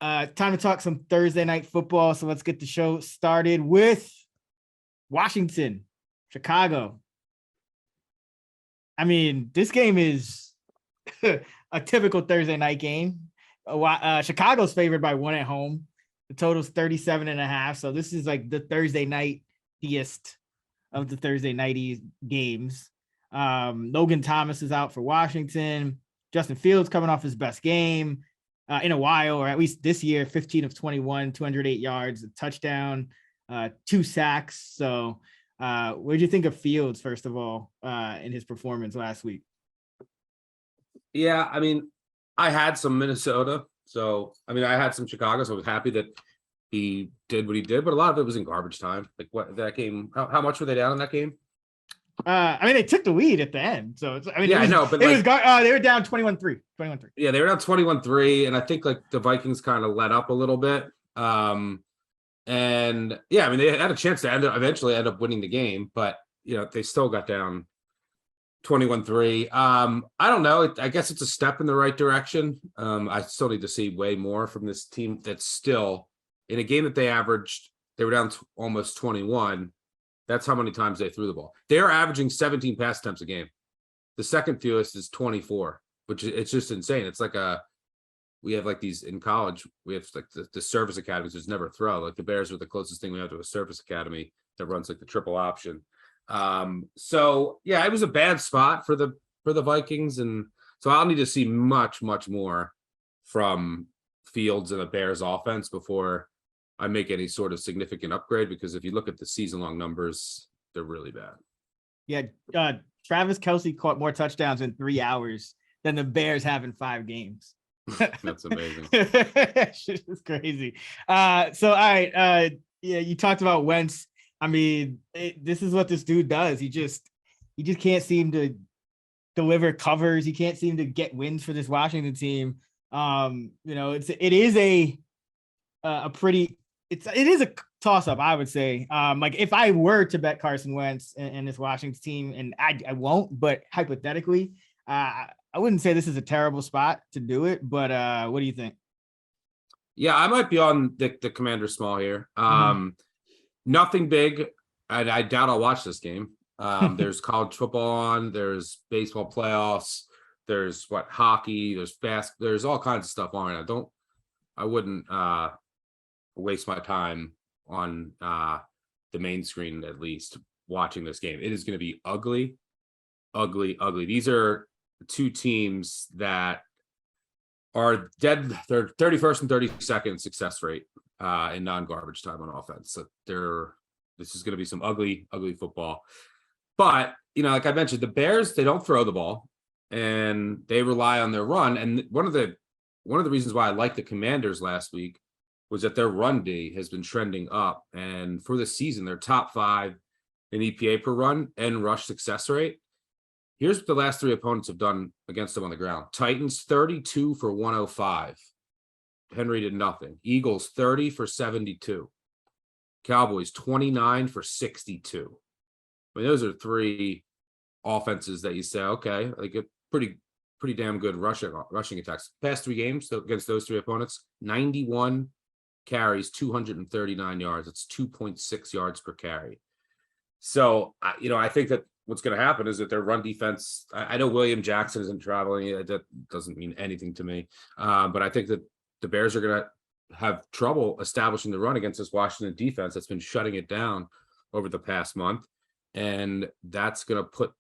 Time to talk some Thursday night football. So let's get the show started with Washington, Chicago. I mean, this game is a typical Thursday night game. Chicago's favored by 1 at home. The total's 37.5. So this is like the Thursday night-iest of the Thursday nighty games. Logan Thomas is out for Washington. Justin Fields coming off his best game in a while, or at least this year, 15 of 21, 208 yards, a touchdown, 2 sacks. So what did you think of Fields, first of all, in his performance last week? Yeah, I mean, I had some Minnesota. So, I mean, I had some Chicago. So I was happy that he did what he did. But a lot of it was in garbage time. Like what that game, how much were they down in that game? I mean, they took the lead at the end. So, it's, I mean, yeah, I know, but they were down 21-3. Yeah, they were down 21-3. And I think like the Vikings kind of let up a little bit. And yeah, I mean, they had a chance to eventually end up winning the game. But, you know, they still got down 21-3. I don't know. I guess it's a step in the right direction. I still need to see way more from this team that's still in a game that they were down almost 21. That's how many times they threw the ball. They're averaging 17 pass attempts a game. The second fewest is 24, which it's just insane. It's like we have like these in college, we have like the service academies, there's never throw. Like the Bears are the closest thing we have to a service academy that runs like the triple option. So yeah, it was a bad spot for the Vikings. And so I'll need to see much more from Fields and the Bears offense before I make any sort of significant upgrade, because if you look at the season-long numbers, they're really bad. Yeah, Travis Kelce caught more touchdowns in 3 hours than the Bears have in 5 games. That's amazing. Shit is crazy. So all right, yeah, you talked about Wentz. I mean, this is what this dude does. He just can't seem to deliver covers. He can't seem to get wins for this Washington team. You know, it is a toss up, I would say. Like if I were to bet Carson Wentz and this Washington team, and I won't, but hypothetically, I wouldn't say this is a terrible spot to do it. But what do you think? Yeah, I might be on the Commander small here. Nothing big. I doubt I'll watch this game. There's college football on. There's baseball playoffs. There's hockey. There's all kinds of stuff on. I wouldn't waste my time on the main screen, at least watching this game. It is going to be ugly. These are two teams that are dead. They're 31st and 32nd success rate in non-garbage time on offense. So this is going to be some ugly football. But, you know, like I mentioned, the Bears, they don't throw the ball and they rely on their run. And one of the reasons why I liked the Commanders last week was that their run D has been trending up. And for the season, they're top 5 in EPA per run and rush success rate. Here's what the last 3 opponents have done against them on the ground. Titans, 32 for 105. Henry did nothing. Eagles, 30 for 72. Cowboys, 29 for 62. I mean, those are 3 offenses that you say, okay, like a pretty damn good rushing attacks. Past 3 games against those 3 opponents, 91 carries, 239 yards. It's 2.6 yards per carry. So, you know, I think that what's going to happen is that their run defense, I know William Jackson isn't traveling. That doesn't mean anything to me. But I think that the Bears are going to have trouble establishing the run against this Washington defense that's been shutting it down over the past month. And that's going to put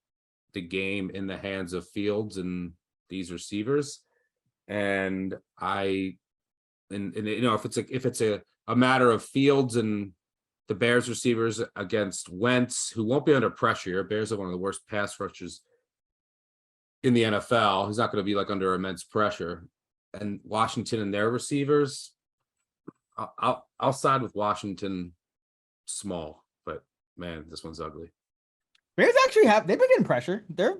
the game in the hands of Fields and these receivers. And you know, if it's a matter of Fields and the Bears receivers against Wentz, who won't be under pressure. Bears are one of the worst pass rushers in the NFL. He's not going to be like under immense pressure. And Washington and their receivers, I'll side with Washington small, but man, this one's ugly. Bears actually they've been getting pressure. They're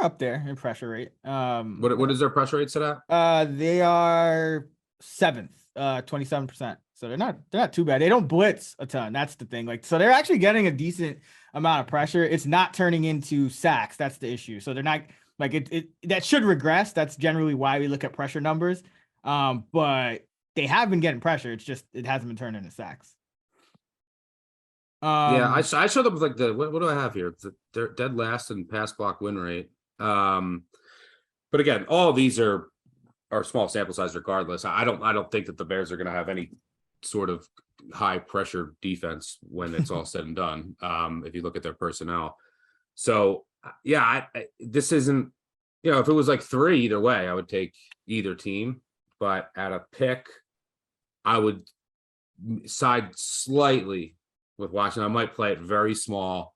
up there in pressure rate. What is their pressure rate set at? They are 7th, 27%. So they're not too bad. They don't blitz a ton. That's the thing. Like, so they're actually getting a decent amount of pressure. It's not turning into sacks. That's the issue. So they're not like that should regress. That's generally why we look at pressure numbers. But they have been getting pressure. It's just it hasn't been turned into sacks. Yeah, I showed them like what do I have here? They're dead last in pass block win rate. But again, all of these are small sample size regardless. I don't think that the Bears are going to have any sort of high pressure defense when it's all said and done. If you look at their personnel. So yeah, this isn't, if it was like 3 either way, I would take either team, but at a pick, I would side slightly with Washington. I might play it very small.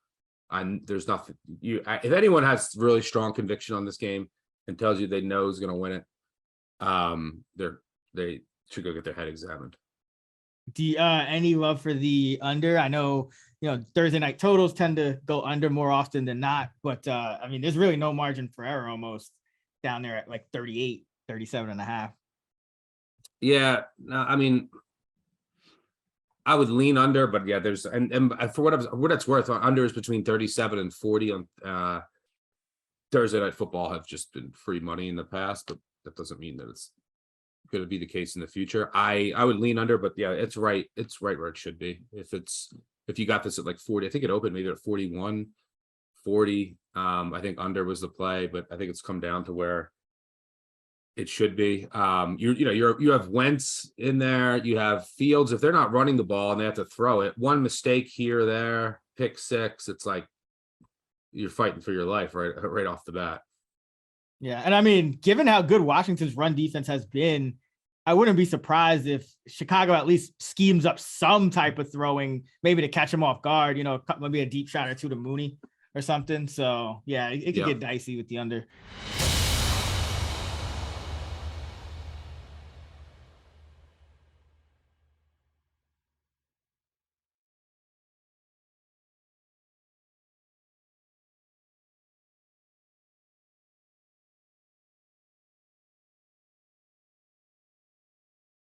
There's nothing if anyone has really strong conviction on this game and tells you they know is going to win it, they should go get their head examined. Do you, any love for the under? I know, Thursday night totals tend to go under more often than not, but I mean, there's really no margin for error almost down there at like 38, 37.5. Yeah, no, I mean, I would lean under, but yeah, there's and for what it's worth, under is between 37 and 40 on Thursday night football have just been free money in the past, but that doesn't mean that it's going to be the case in the future. I would lean under, but yeah, it's right where it should be. If you got this at like 40, I think it opened maybe at 41, 40. I think under was the play, but I think it's come down to where it should be. You have Wentz in there, you have Fields. If they're not running the ball and they have to throw it, one mistake here or there, pick 6, it's like you're fighting for your life right off the bat. Yeah, and I mean, given how good Washington's run defense has been, I wouldn't be surprised if Chicago at least schemes up some type of throwing, maybe to catch him off guard, maybe a deep shot or two to Mooney or something. So yeah, it could get dicey with the under.